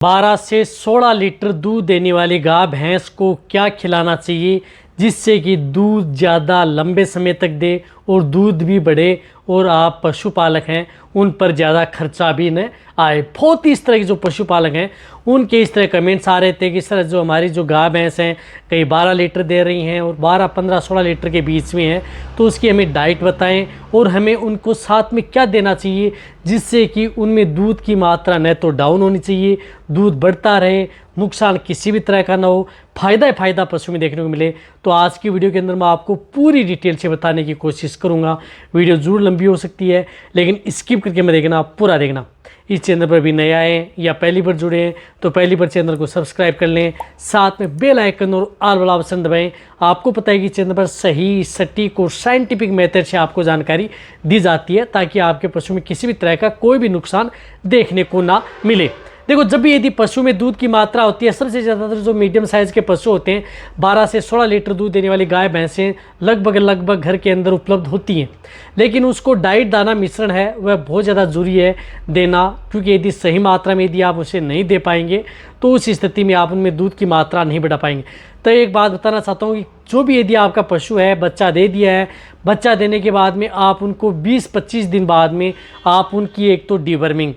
12 से 16 लीटर दूध देने वाली गाय भैंस को क्या खिलाना चाहिए जिससे कि दूध ज़्यादा लंबे समय तक दे और दूध भी बढ़े और आप पशुपालक हैं उन पर ज़्यादा खर्चा भी न आए। बहुत ही इस तरह के जो पशुपालक हैं उनके इस तरह कमेंट्स आ रहे थे कि सर जो हमारी जो गाय भैंस हैं कई 12 लीटर दे रही हैं और 12, 15, 16 लीटर के बीच में हैं, तो उसकी हमें डाइट बताएं और हमें उनको साथ में क्या देना चाहिए जिससे कि उनमें दूध की मात्रा न तो डाउन होनी चाहिए, दूध बढ़ता रहे, नुकसान किसी भी तरह का ना हो, फ़ायदा ही फ़ायदा पशु में देखने को मिले। तो आज की वीडियो के अंदर मैं आपको पूरी डिटेल से बताने की कोशिश करूंगा। वीडियो ज़रूर लंबी हो सकती है लेकिन स्किप करके मैं देखना, पूरा देखना। इस चैनल पर भी नए आए या पहली बार जुड़े हैं तो पहली बार चैनल को सब्सक्राइब कर लें, साथ में बेल आइकन और ऑल वाला ऑप्शन दबाएं। आपको पता है कि चैनल पर सही, सटीक और साइंटिफिक मेथड से आपको जानकारी दी जाती है ताकि आपके पशु में किसी भी तरह का कोई भी नुकसान देखने को ना मिले। देखो, जब भी यदि पशु में दूध की मात्रा होती है, सबसे ज़्यादातर जो मीडियम साइज़ के पशु होते हैं 12 से 16 लीटर दूध देने वाली गाय भैंसें लगभग घर के अंदर उपलब्ध होती हैं, लेकिन उसको डाइट दाना मिश्रण है वह बहुत ज़्यादा ज़रूरी है देना, क्योंकि यदि सही मात्रा में यदि आप उसे नहीं दे पाएंगे तो उस स्थिति में आप उनमें दूध की मात्रा नहीं बढ़ा पाएंगे। तो एक बात बताना चाहता हूँ कि जो भी यदि आपका पशु है बच्चा दे दिया है, बच्चा देने के बाद में आप उनको 20-25 दिन बाद में आप उनकी एक तो डिवर्मिंग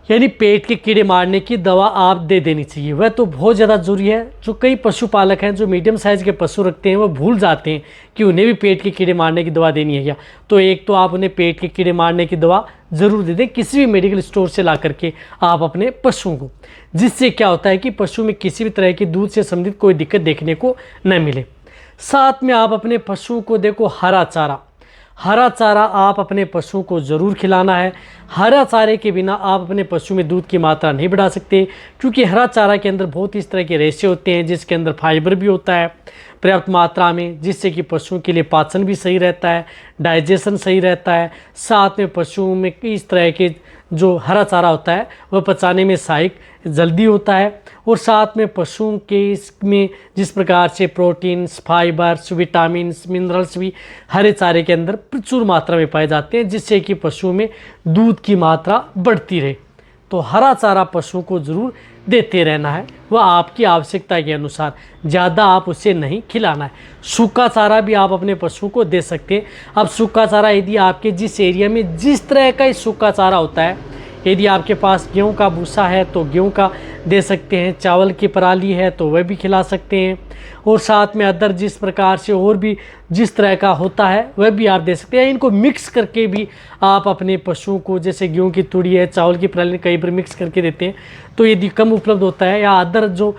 यानी पेट के कीड़े मारने की दवा आप दे देनी चाहिए। वह तो बहुत ज़्यादा ज़रूरी है। जो कई पशुपालक हैं जो मीडियम साइज़ के पशु रखते हैं वो भूल जाते हैं कि उन्हें भी पेट के कीड़े मारने की दवा देनी है क्या। तो एक तो आप उन्हें पेट के कीड़े मारने की दवा ज़रूर दे दें किसी भी मेडिकल स्टोर से ला करके आप अपने पशुओं को, जिससे क्या होता है कि पशु में किसी भी तरह की दूध से संबंधित कोई दिक्कत देखने को न मिले। साथ में आप अपने पशुओं को देखो हरा चारा आप अपने पशुओं को ज़रूर खिलाना है। हरा चारे के बिना आप अपने पशु में दूध की मात्रा नहीं बढ़ा सकते, क्योंकि हरा चारा के अंदर बहुत इस तरह के रेशे होते हैं जिसके अंदर फाइबर भी होता है पर्याप्त मात्रा में, जिससे कि पशुओं के लिए पाचन भी सही रहता है, डाइजेशन सही रहता है। साथ में पशुओं में इस तरह के जो हरा चारा होता है वह पचाने में सहायक जल्दी होता है, और साथ में पशुओं के इसमें जिस प्रकार से प्रोटीन्स, फाइबर्स, विटामिन्स, मिनरल्स भी हरे चारे के अंदर प्रचुर मात्रा में पाए जाते हैं, जिससे कि पशुओं में दूध की मात्रा बढ़ती रहे। तो हरा चारा पशुओं को ज़रूर देते रहना है, वह आपकी आवश्यकता के अनुसार, ज़्यादा आप उसे नहीं खिलाना है। सूखा चारा भी आप अपने पशुओं को दे सकते हैं। अब सूखा चारा यदि आपके जिस एरिया में जिस तरह का सूखा चारा होता है, यदि आपके पास गेहूं का भूसा है तो गेहूं का दे सकते हैं, चावल की पराली है तो वह भी खिला सकते हैं, और साथ में अदर जिस प्रकार से और भी जिस तरह का होता है वह भी आप दे सकते हैं। इनको मिक्स करके भी आप अपने पशुओं को, जैसे गेहूं की तूड़ी है, चावल की पराली कई बार मिक्स करके देते हैं, तो यदि कम उपलब्ध होता है या अदर जो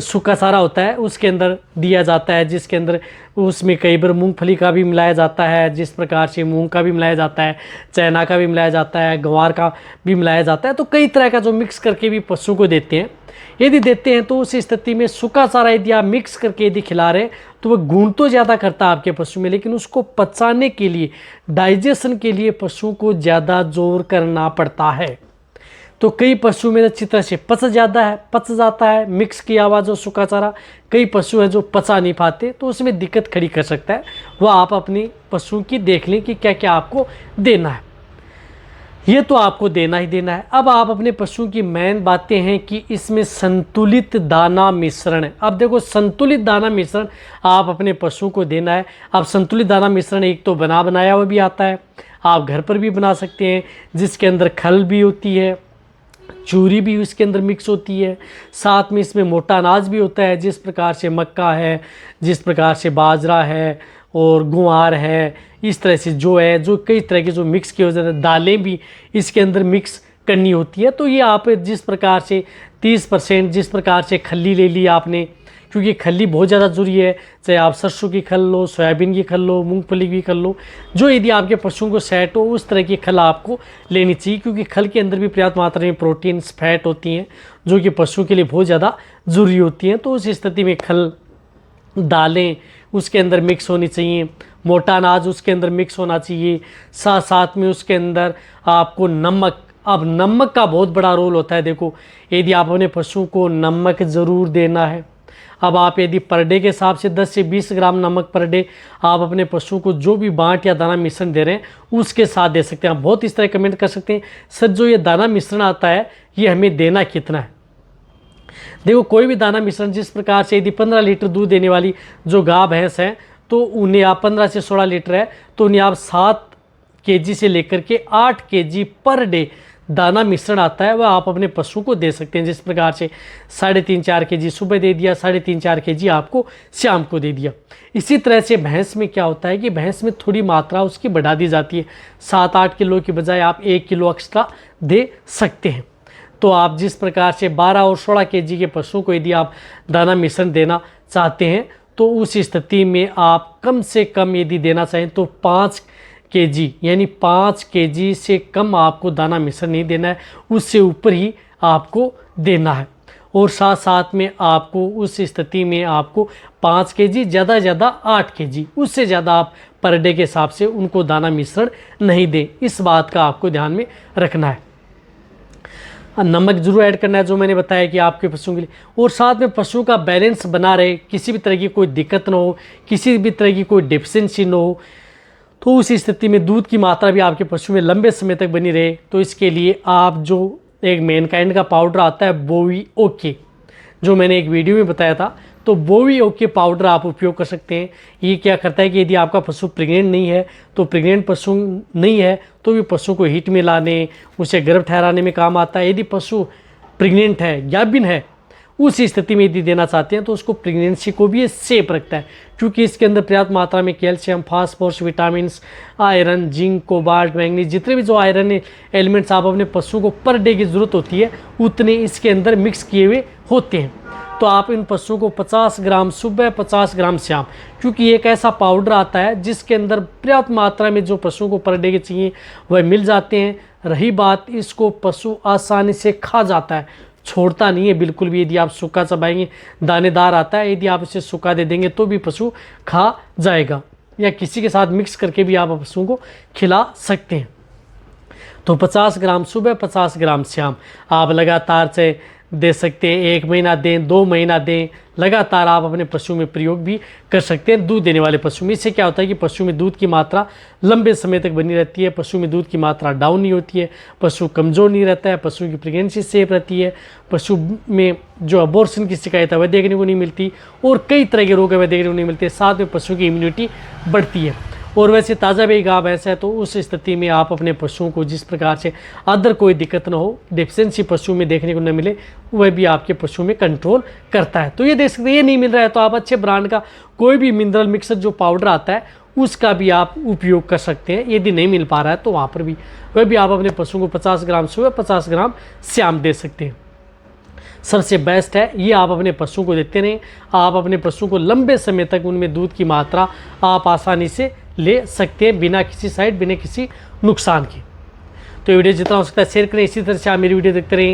सूखा चारा होता है उसके अंदर दिया जाता है, जिसके अंदर उसमें कई बार मूंगफली का भी मिलाया जाता है, जिस प्रकार से मूंग का भी मिलाया जाता है, चना का भी मिलाया जाता है, ग्वार का भी मिलाया जाता है, तो कई तरह का जो मिक्स करके भी पशु को देते हैं। यदि देते हैं तो उस स्थिति में सूखा चारा यदि आप मिक्स करके यदि खिला रहे हैं तो वह गुण तो ज़्यादा करता है आपके पशु में, लेकिन उसको पचाने के लिए, डाइजेशन के लिए पशु को ज़्यादा जोर करना पड़ता है। तो कई पशु में अच्छी तरह से पच जाता है मिक्स किया हुआ जो सूखा चारा। कई पशु हैं जो पचा नहीं पाते, तो उसमें दिक्कत खड़ी कर सकता है। वह आप अपनी पशु की देख लें कि क्या क्या आपको देना है, ये तो आपको देना ही देना है। अब आप अपने पशु की मेन बातें हैं कि इसमें संतुलित दाना मिश्रण है। अब देखो, संतुलित दाना मिश्रण आप अपने पशु को देना है। अब संतुलित दाना मिश्रण एक तो बनाया हुआ भी आता है, आप घर पर भी बना सकते हैं, जिसके अंदर खल भी होती है, चूरी भी उसके अंदर मिक्स होती है, साथ में इसमें मोटा अनाज भी होता है, जिस प्रकार से मक्का है, जिस प्रकार से बाजरा है और गुआर है, इस तरह से जो कई तरह के जो मिक्स किए होते हैं, दालें भी इसके अंदर मिक्स करनी होती है। तो ये आप जिस प्रकार से 30% जिस प्रकार से खल्ली ले ली आपने, क्योंकि खल्ली बहुत ज़्यादा ज़रूरी है, चाहे आप सरसों की खल लो, सोयाबीन की खल लो, मूंगफली की खल लो, जो यदि आपके पशुओं को सेट हो उस तरह की खल आपको लेनी चाहिए, क्योंकि खल के अंदर भी पर्याप्त मात्रा में प्रोटीन्स, फैट होती हैं जो कि पशुओं के लिए बहुत ज़्यादा ज़रूरी होती हैं। तो उस स्थिति में खल, दालें उसके अंदर मिक्स होनी चाहिए, मोटा अनाज उसके अंदर मिक्स होना चाहिए, साथ में उसके अंदर आपको नमक। अब नमक का बहुत बड़ा रोल होता है। देखो, यदि आप अपने पशु को नमक ज़रूर देना है, अब आप यदि पर डे के हिसाब से 10 से 20 ग्राम नमक पर डे आप अपने पशु को जो भी बांट या दाना मिश्रण दे रहे हैं उसके साथ दे सकते हैं। आप बहुत इस तरह कमेंट कर सकते हैं, सर जो ये दाना मिश्रण आता है ये हमें देना कितना है। देखो कोई भी दाना मिश्रण जिस प्रकार से, यदि 15 लीटर दूध देने वाली जो गाय भैंस है तो उन्हें आप 15 से 16 लीटर है तो उन्हें आप 7 केजी से लेकर के 8 केजी पर डे दाना मिश्रण आता है वह आप अपने पशु को दे सकते हैं। जिस प्रकार से 3.5-4 केजी सुबह दे दिया, 3.5-4 केजी आपको शाम को दे दिया। इसी तरह से भैंस में क्या होता है कि भैंस में थोड़ी मात्रा उसकी बढ़ा दी जाती है, 7-8 किलो की बजाय आप 1 किलो एक्स्ट्रा दे सकते हैं। तो आप जिस प्रकार से 12 और 16 केजी के पशुओं को यदि आप दाना मिश्रण देना चाहते हैं तो उस स्थिति में आप कम से कम यदि देना चाहें तो 5 केजी, यानी 5 केजी से कम आपको दाना मिश्रण नहीं देना है, उससे ऊपर ही आपको देना है। और साथ साथ में आपको उस स्थिति में आपको 5 केजी, ज़्यादा से ज़्यादा 8 केजी, उससे ज़्यादा आप पर डे के हिसाब से उनको दाना मिश्रण नहीं दें। इस बात का आपको ध्यान में रखना है। नमक जरूर ऐड करना है जो मैंने बताया कि आपके पशुओं के लिए, और साथ में पशुओं का बैलेंस बना रहे, किसी भी तरह की कोई दिक्कत ना हो, किसी भी तरह की कोई डिफिशेंसी ना हो, तो उस स्थिति में दूध की मात्रा भी आपके पशु में लंबे समय तक बनी रहे। तो इसके लिए आप जो एक मैनकाइंड का पाउडर आता है बोवी ओके, जो मैंने एक वीडियो में बताया था, तो बोवी ओके पाउडर आप उपयोग कर सकते हैं। ये क्या करता है कि यदि आपका पशु प्रेग्नेंट नहीं है तो प्रेग्नेंट पशु नहीं है तो भी पशु को हीट में लाने, उसे गर्भ ठहराने में काम आता है। यदि पशु प्रेग्नेंट है, गाभिन है, उस स्थिति में यदि देना चाहते हैं तो उसको प्रेगनेंसी को भी ये सेफ रखता है, क्योंकि इसके अंदर पर्याप्त मात्रा में calcium, phosphorus, vitamin, iron, zinc, cobalt, manganese, जितने भी जो आयरन एलिमेंट्स आप अपने पशु को पर डे की ज़रूरत होती है उतने इसके अंदर मिक्स किए हुए होते हैं। तो आप इन पशुओं को 50 ग्राम सुबह, 50 ग्राम शाम, क्योंकि एक ऐसा पाउडर आता है जिसके अंदर पर्याप्त मात्रा में जो पशुओं को पर डे के चाहिए वह मिल जाते हैं। रही बात, इसको पशु आसानी से खा जाता है, छोड़ता नहीं है बिल्कुल भी। यदि आप सूखा चबाएंगे, दानेदार आता है, यदि आप इसे सूखा दे देंगे तो भी पशु खा जाएगा, या किसी के साथ मिक्स करके भी आप पशुओं को खिला सकते हैं। तो 50 ग्राम सुबह, 50 ग्राम शाम आप लगातार से दे सकते हैं। 1 महीना दें, 2 महीना दें, लगातार आप अपने पशु में प्रयोग भी कर सकते हैं। दूध देने वाले पशु में इससे क्या होता है कि पशु में दूध की मात्रा लंबे समय तक बनी रहती है, पशु में दूध की मात्रा डाउन नहीं होती है, पशु कमज़ोर नहीं रहता है, पशु की प्रेगनेंसी सेफ रहती है, पशु में जो अबॉर्शन की शिकायत है वह देखने को नहीं मिलती, और कई तरह के रोग है वह देखने को नहीं मिलते। साथ में पशु की इम्यूनिटी बढ़ती है। और वैसे ताज़ा भी गाय भैंस है तो उस स्थिति में आप अपने पशुओं को जिस प्रकार से अदर कोई दिक्कत ना हो, डिफिशेंसी पशु में देखने को न मिले, वह भी आपके पशु में कंट्रोल करता है। तो ये देख सकते हैं, ये नहीं मिल रहा है तो आप अच्छे ब्रांड का कोई भी मिनरल मिक्सर जो पाउडर आता है उसका भी आप उपयोग कर सकते हैं। यदि नहीं मिल पा रहा है तो वहाँ पर भी वह भी आप अपने पशुओं को 50 ग्राम सुबह, 50 ग्राम शाम दे सकते हैं। सबसे बेस्ट है ये, आप अपने पशुओं को देते रहें। आप अपने पशुओं को लंबे समय तक उनमें दूध की मात्रा आप आसानी से ले सकते हैं, बिना किसी साइड, बिना किसी नुकसान के। तो ये वीडियो जितना हो सकता है शेयर करें। इसी तरह से आप मेरी वीडियो देखते रहें।